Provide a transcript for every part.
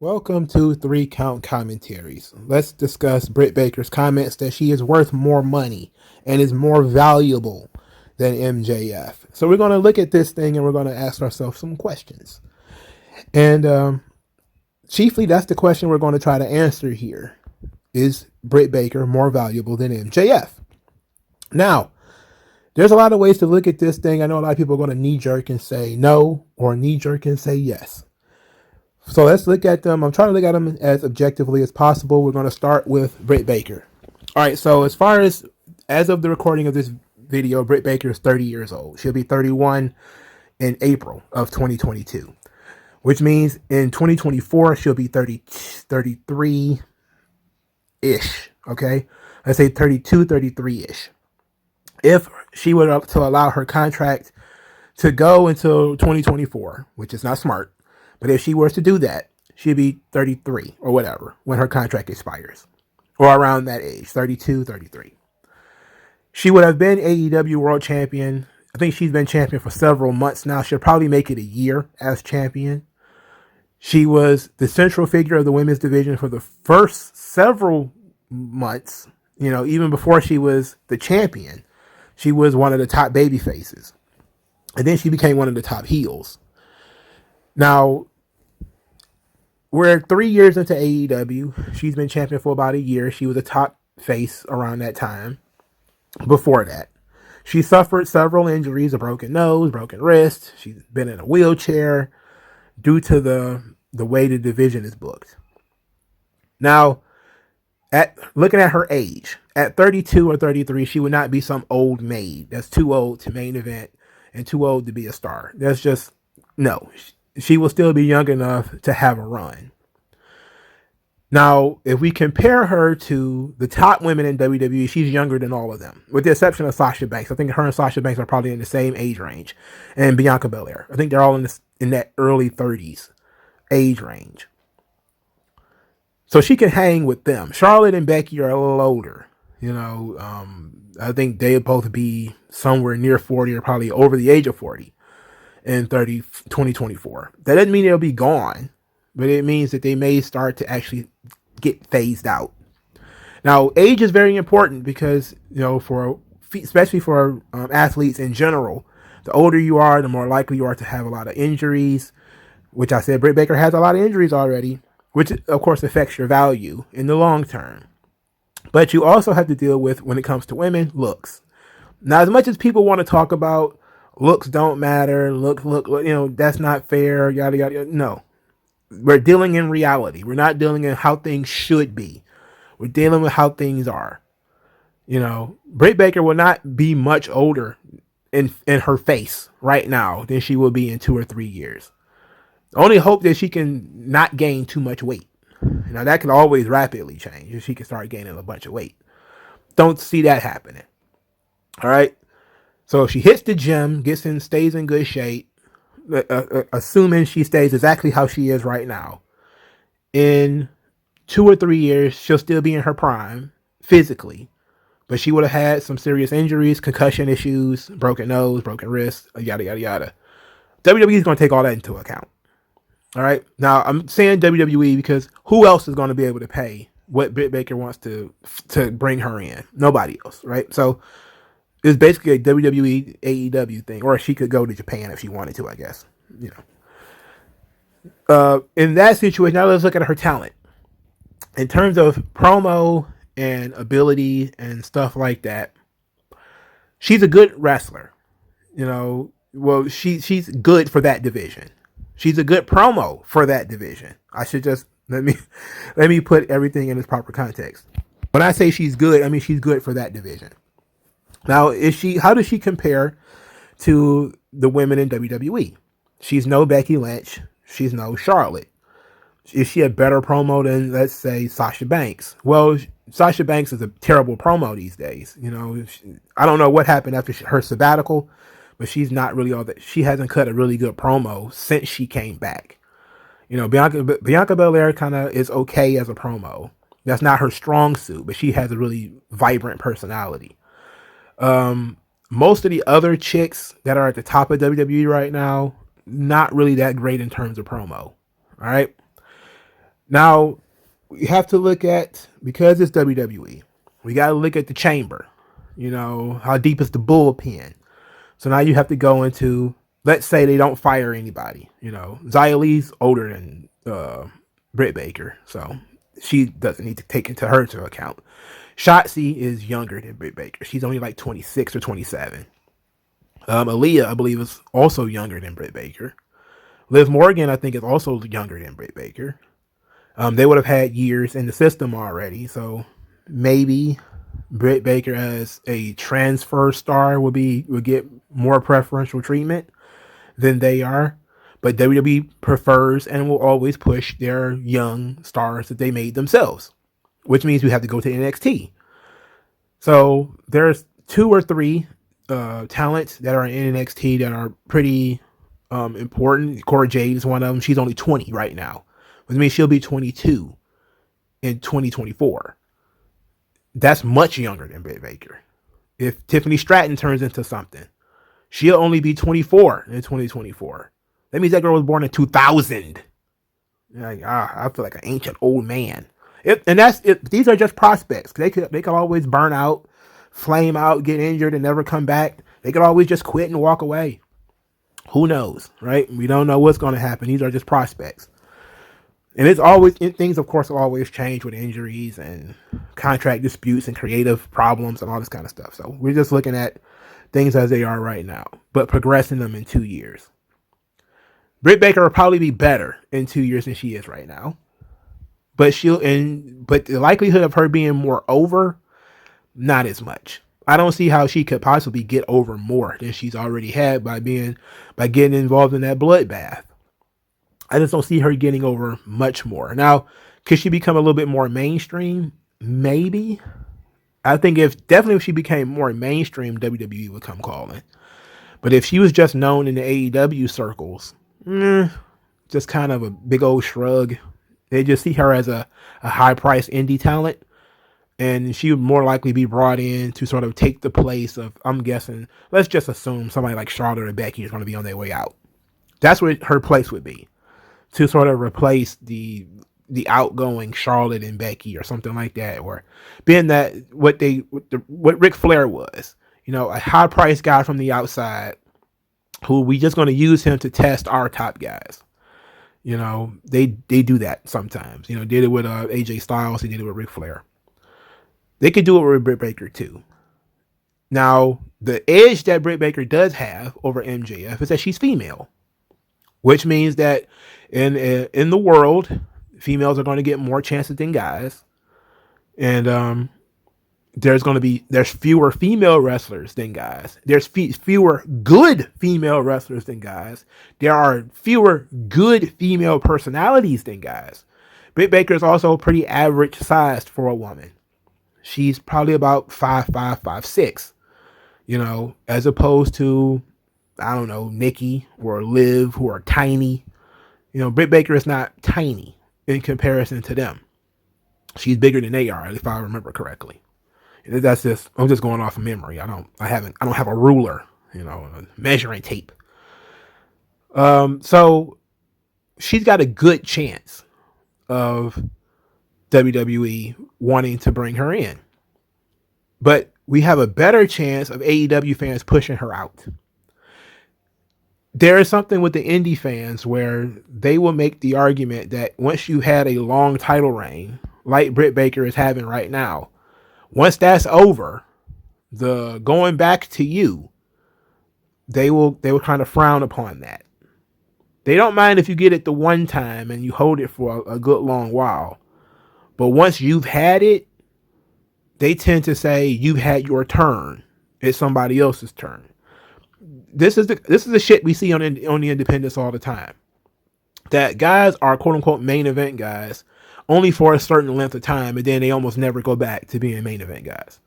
Welcome to 3 Count Commentaries. Let's discuss Brit Baker's comments that she is worth more money and is more valuable than MJF. So we're going to look at this thing and we're going to ask ourselves some questions. And chiefly, that's the question we're going to try to answer here. Is Brit Baker more valuable than MJF? Now, there's a lot of ways to look at this thing. I know a lot of people are going to knee-jerk and say no, or knee-jerk and say yes. So let's look at them. I'm trying to look at them as objectively as possible. We're going to start with Brit Baker. All right, so as of the recording of this video, Brit Baker is 30 years old. She'll be 31 in April of 2022, which means in 2024, she'll be 33-ish, okay? Let's say 32, 33-ish. If she were to allow her contract to go until 2024, which is not smart, but if she was to do that, she'd be 33 or whatever when her contract expires, or around that age, 32, 33. She would have been AEW World Champion. I think she's been champion for several months now. She'll probably make it a year as champion. She was the central figure of the women's division for the first several months. You know, even before she was the champion, she was one of the top baby faces. And then she became one of the top heels. Now, we're 3 years into AEW. She's been champion for about a year. She was a top face around that time. Before that, she suffered several injuries, a broken nose, broken wrist. She's been in a wheelchair due to the way the division is booked. Now, looking at her age, at 32 or 33, she would not be some old maid that's too old to main event and too old to be a star. That's just, no. She will still be young enough to have a run. Now, if we compare her to the top women in WWE, she's younger than all of them, with the exception of Sasha Banks. I think her and Sasha Banks are probably in the same age range, and Bianca Belair. I think they're all in that early 30s age range. So she can hang with them. Charlotte and Becky are a little older. You know, I think they'll both be somewhere near 40 or probably over the age of 40. In 2024. That doesn't mean they'll be gone, but it means that they may start to actually get phased out. Now, age is very important because, you know, especially for athletes in general, the older you are, the more likely you are to have a lot of injuries, which I said Britt Baker has a lot of injuries already, which of course affects your value in the long term. But you also have to deal with, when it comes to women, looks. Now, as much as people want to talk about looks don't matter, look, you know, that's not fair, yada, yada. No. We're dealing in reality. We're not dealing in how things should be. We're dealing with how things are. You know, Britt Baker will not be much older in her face right now than she will be in 2 or 3 years. Only hope that she can not gain too much weight. You know, that can always rapidly change if she can start gaining a bunch of weight. Don't see that happening. All right. So if she hits the gym, stays in good shape, assuming she stays exactly how she is right now, in 2 or 3 years, she'll still be in her prime physically, but she would have had some serious injuries, concussion issues, broken nose, broken wrist, yada, yada, yada. WWE is going to take all that into account. All right. Now, I'm saying WWE because who else is going to be able to pay what Britt Baker wants to bring her in? Nobody else, right? So it's basically a WWE AEW thing, or she could go to Japan if she wanted to, I guess. You know, in that situation, now let's look at her talent in terms of promo and ability and stuff like that. She's a good wrestler. You know, well, she's good for that division. She's a good promo for that division. I should just let me put everything in its proper context. When I say she's good, I mean she's good for that division. Now, how does she compare to the women in WWE? She's no Becky Lynch. She's no Charlotte. Is she a better promo than, let's say, Sasha Banks? Well, Sasha Banks is a terrible promo these days. You know, I don't know what happened after her sabbatical, but she's not really all that. She hasn't cut a really good promo since she came back. You know, Bianca Belair kind of is okay as a promo. That's not her strong suit, but she has a really vibrant personality. Most of the other chicks that are at the top of WWE right now, not really that great in terms of promo. All right. Now, we have to look at, because it's WWE, we got to look at the chamber. You know, how deep is the bullpen? So now you have to go into, let's say they don't fire anybody. You know, Xia Li's older than Britt Baker, so she doesn't need to take into her into account. Shotzi is younger than Britt Baker. She's only like 26 or 27. Aaliyah, I believe, is also younger than Britt Baker. Liv Morgan, I think, is also younger than Britt Baker. They would have had years in the system already, so maybe Britt Baker as a transfer star would get more preferential treatment than they are. But WWE prefers and will always push their young stars that they made themselves, which means we have to go to NXT. So there's 2 or 3 talents that are in NXT that are pretty important. Cora Jade is one of them. She's only 20 right now, which means she'll be 22 in 2024. That's much younger than Britt Baker. If Tiffany Stratton turns into something, she'll only be 24 in 2024. That means that girl was born in 2000. Like, I feel like an ancient old man. These are just prospects. They could always burn out, flame out, get injured, and never come back. They could always just quit and walk away. Who knows, right? We don't know what's going to happen. These are just prospects. And things, of course, will always change with injuries and contract disputes and creative problems and all this kind of stuff. So we're just looking at things as they are right now, but progressing them in 2 years. Britt Baker will probably be better in 2 years than she is right now. But the likelihood of her being more over, not as much. I don't see how she could possibly get over more than she's already had by getting involved in that bloodbath. I just don't see her getting over much more. Now, could she become a little bit more mainstream? Maybe. I think if she became more mainstream, WWE would come calling. But if she was just known in the AEW circles, just kind of a big old shrug. They just see her as a high-priced indie talent, and she would more likely be brought in to sort of take the place of, I'm guessing, let's just assume somebody like Charlotte or Becky is going to be on their way out. That's what her place would be, to sort of replace the outgoing Charlotte and Becky or something like that, or being that what Ric Flair was, you know, a high-priced guy from the outside who we just going to use him to test our top guys. You know, they do that sometimes. You know, did it with AJ Styles. They did it with Ric Flair. They could do it with Britt Baker too. Now, the edge that Britt Baker does have over MJF is that she's female, which means that in the world, females are going to get more chances than guys, and there's fewer female wrestlers than guys. There's fewer good female wrestlers than guys. There are fewer good female personalities than guys. Britt Baker is also pretty average sized for a woman. She's probably about 5'5", 5'6", you know, as opposed to, I don't know, Nikki or Liv, who are tiny. You know, Britt Baker is not tiny in comparison to them. She's bigger than they are, if I remember correctly. I'm just going off of memory. I don't have a ruler, you know, a measuring tape. So she's got a good chance of WWE wanting to bring her in, but we have a better chance of AEW fans pushing her out. There is something with the indie fans where they will make the argument that once you had a long title reign, like Britt Baker is having right now, once that's over, the going back to you, they will kind of frown upon that. They don't mind if you get it the one time and you hold it for a good long while. But once you've had it, they tend to say you've had your turn. It's somebody else's turn. This is the shit we see on the independents all the time. That guys are quote unquote main event guys only for a certain length of time, and then they almost never go back to being main event guys.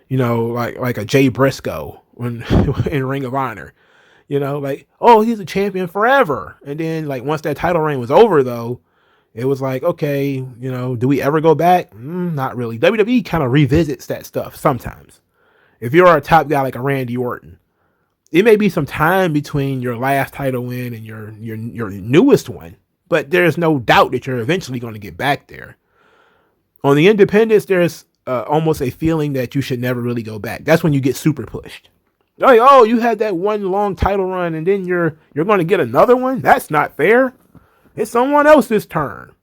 You know, like a Jay Briscoe in Ring of Honor. You know, like, oh, he's a champion forever. And then, like, once that title reign was over, though, it was like, okay, you know, do we ever go back? Not really. WWE kind of revisits that stuff sometimes. If you're a top guy like a Randy Orton, it may be some time between your last title win and your newest one. but there's no doubt that you're eventually going to get back there. On the independents, there's almost a feeling that you should never really go back. That's when you get super pushed. Like, oh, you had that one long title run, and then you're going to get another one? That's not fair. It's someone else's turn.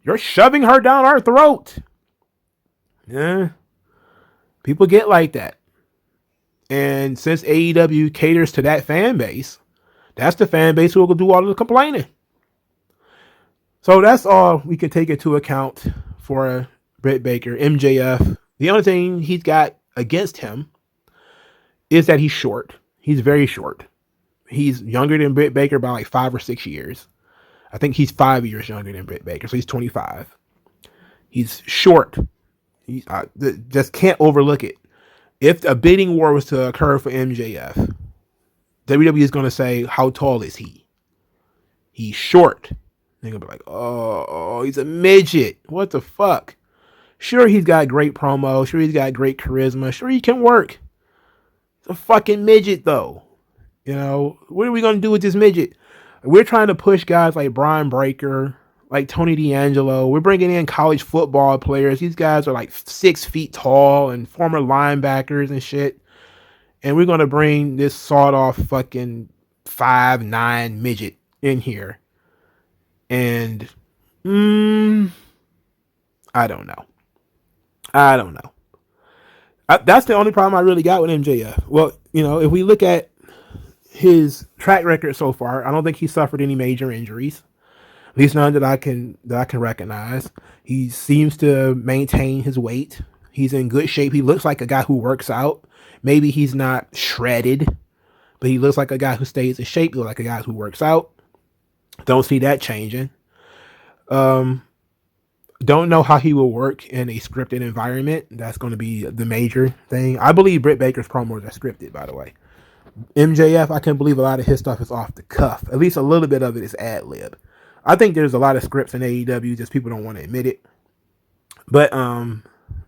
You're shoving her down our throat. Yeah, people get like that. And since AEW caters to that fan base, that's the fan base who will do all of the complaining. So that's all we can take into account for Britt Baker. MJF, the only thing he's got against him is that he's short. He's very short. He's younger than Britt Baker by like 5 or 6 years. I think he's 5 years younger than Britt Baker, so he's 25. He's short. He just can't overlook it. If a bidding war was to occur for MJF, WWE is going to say, how tall is he? He's short. They're going to be like, oh, he's a midget. What the fuck? Sure, he's got great promo. Sure, he's got great charisma. Sure, he can work. It's a fucking midget, though. You know, what are we going to do with this midget? We're trying to push guys like Brian Breaker, like Tony D'Angelo. We're bringing in college football players. These guys are like 6 feet tall and former linebackers and shit. And we're going to bring this sawed-off fucking 5'9" midget in here. And, I don't know. That's the only problem I really got with MJF. Well, you know, if we look at his track record so far, I don't think he suffered any major injuries. At least none that I can recognize. He seems to maintain his weight. He's in good shape. He looks like a guy who works out. Maybe he's not shredded, but he looks like a guy who stays in shape. He looks like a guy who works out. Don't see that changing. Don't know how he will work in a scripted environment. That's going to be the major thing. I believe Britt Baker's promos are scripted, by the way. MJF, I can believe a lot of his stuff is off the cuff. At least a little bit of it is ad lib. I think there's a lot of scripts in AEW, just people don't want to admit it. But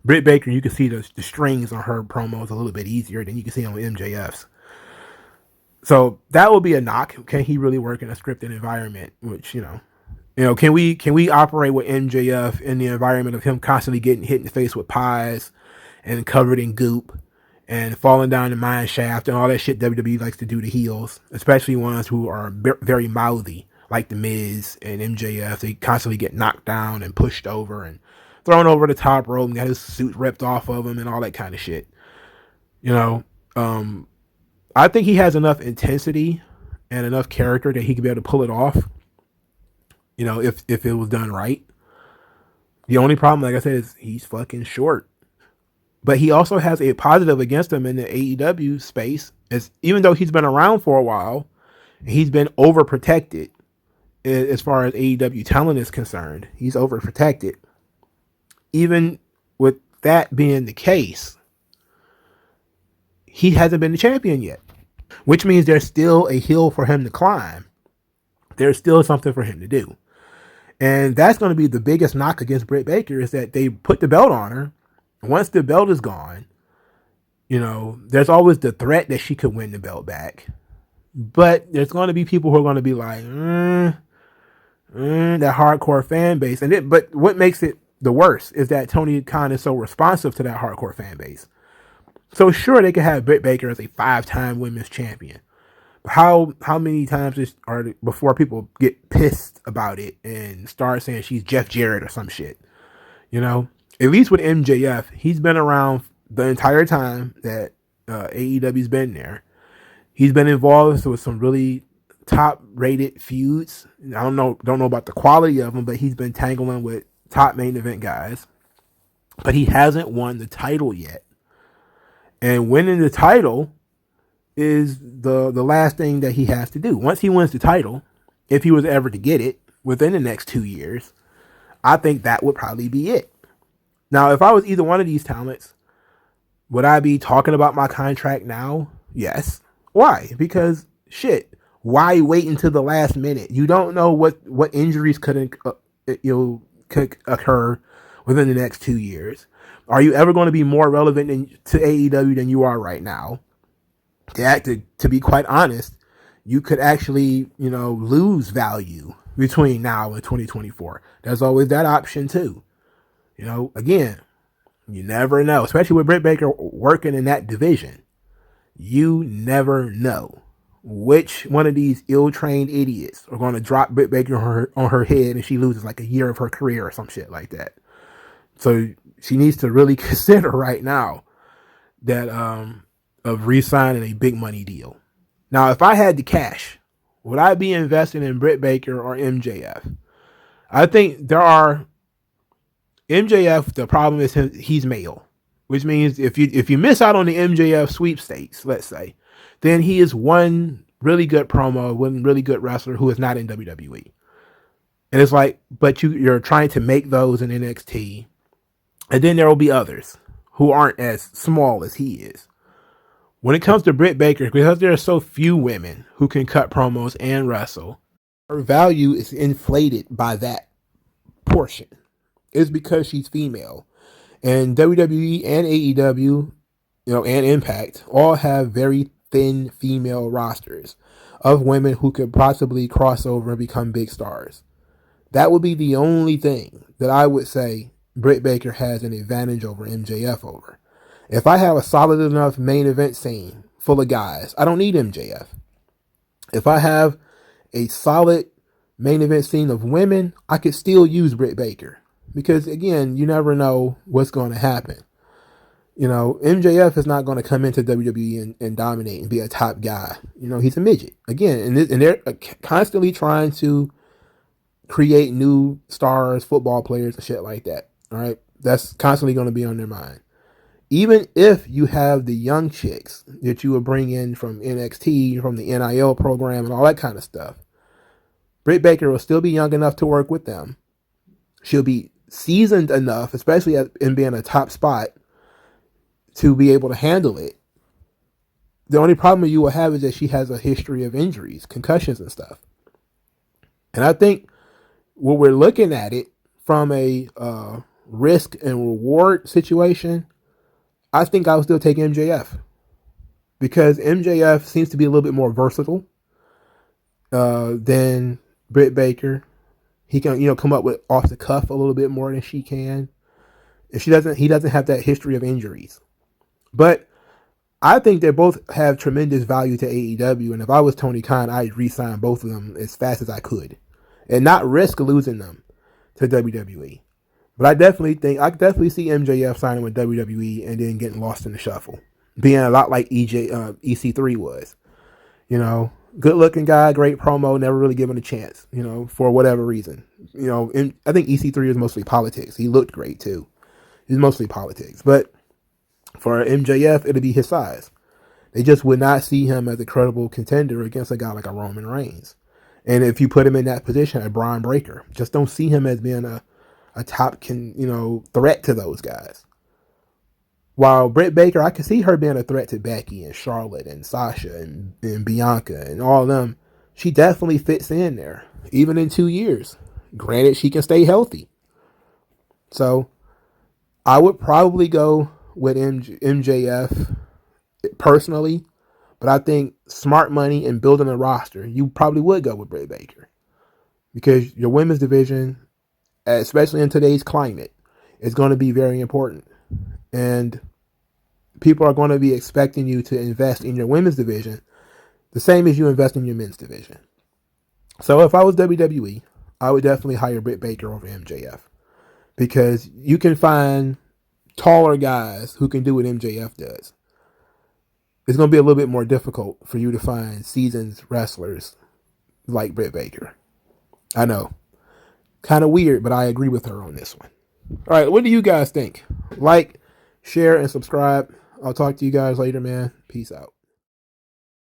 Britt Baker, you can see the strings on her promos a little bit easier than you can see on MJF's. So that will be a knock. Can he really work in a scripted environment? Which, you know, can we operate with MJF in the environment of him constantly getting hit in the face with pies and covered in goop and falling down the mine shaft and all that shit WWE likes to do to heels, especially ones who are very mouthy, like The Miz and MJF. They constantly get knocked down and pushed over and thrown over the top rope and got his suit ripped off of him and all that kind of shit. You know, I think he has enough intensity and enough character that he could be able to pull it off. You know, if it was done right. The only problem, like I said, is he's fucking short. But he also has a positive against him in the AEW space. Is even though he's been around for a while, he's been overprotected as far as AEW talent is concerned. He's overprotected. Even with that being the case, he hasn't been the champion yet. Which means there's still a hill for him to climb. There's still something for him to do. And that's going to be the biggest knock against Britt Baker, is that they put the belt on her. Once the belt is gone, you know, there's always the threat that she could win the belt back. But there's going to be people who are going to be like, that hardcore fan base. But what makes it the worst is that Tony Khan is so responsive to that hardcore fan base. So sure, they could have Britt Baker as a 5-time women's champion. But how many times before people get pissed about it and start saying she's Jeff Jarrett or some shit? You know? At least with MJF, he's been around the entire time that AEW's been there. He's been involved with some really top-rated feuds. I don't know about the quality of them, but he's been tangling with top main event guys. But he hasn't won the title yet. And winning the title is the last thing that he has to do. Once he wins the title, if he was ever to get it within the next 2 years, I think that would probably be it. Now, if I was either one of these talents, would I be talking about my contract now? Yes. Why? Because shit. Why wait until the last minute? You don't know what injuries could occur within the next 2 years. Are you ever going to be more relevant to AEW than you are right now? To be quite honest, you could actually, lose value between now and 2024. There's always that option too. Again, you never know, especially with Britt Baker working in that division. You never know which one of these ill-trained idiots are going to drop Britt Baker on her head and she loses like a year of her career or some shit like that. So she needs to really consider right now that of re-signing a big money deal. Now, if I had the cash, would I be investing in Britt Baker or MJF? I think there are MJF. The problem is he's male, which means if you miss out on the MJF sweepstakes, let's say, then he is one really good promo, one really good wrestler who is not in WWE. And it's like, but you're trying to make those in NXT, and then there will be others who aren't as small as he is. When it comes to Britt Baker, because there are so few women who can cut promos and wrestle, her value is inflated by that portion. It's because she's female. And WWE and AEW, and Impact all have very thin female rosters of women who could possibly cross over and become big stars. That would be the only thing that I would say Britt Baker has an advantage over MJF over. If I have a solid enough main event scene full of guys, I don't need MJF. If I have a solid main event scene of women, I could still use Britt Baker. Because, again, you never know what's going to happen. MJF is not going to come into WWE and dominate and be a top guy. He's a midget. Again, and they're constantly trying to create new stars, football players, and shit like that. All right? That's constantly going to be on their mind. Even if you have the young chicks that you will bring in from NXT, from the NIL program, and all that kind of stuff, Britt Baker will still be young enough to work with them. She'll be seasoned enough, especially in being a top spot, to be able to handle it. The only problem you will have is that she has a history of injuries, concussions and stuff. And I think when we're looking at it from a risk and reward situation, I think I would still take MJF. Because MJF seems to be a little bit more versatile than Britt Baker. He can, come up with off the cuff a little bit more than she can. And he doesn't have that history of injuries. But I think they both have tremendous value to AEW. And if I was Tony Khan, I'd re-sign both of them as fast as I could and not risk losing them to WWE. But I definitely see MJF signing with WWE and then getting lost in the shuffle, being a lot like EC3 was. Good looking guy, great promo, never really given a chance, for whatever reason. I think EC3 is mostly politics. He looked great too. He's mostly politics. But for MJF, it'll be his size. They just would not see him as a credible contender against a guy like a Roman Reigns. And if you put him in that position, a Braun Breaker, just don't see him as being a top threat to those guys. While Britt Baker, I could see her being a threat to Becky and Charlotte and Sasha and Bianca and all of them. She definitely fits in there, even in 2 years. Granted, she can stay healthy. So I would probably go with MJF personally, but I think smart money and building a roster, you probably would go with Britt Baker. Because your women's division, especially in today's climate, is going to be very important. And people are going to be expecting you to invest in your women's division the same as you invest in your men's division. So if I was WWE, I would definitely hire Britt Baker over MJF. Because you can find taller guys who can do what MJF does. It's going to be a little bit more difficult for you to find seasoned wrestlers like Britt Baker. I know. Kind of weird, but I agree with her on this one. All right, what do you guys think? Like, share, and subscribe. I'll talk to you guys later, man. Peace out.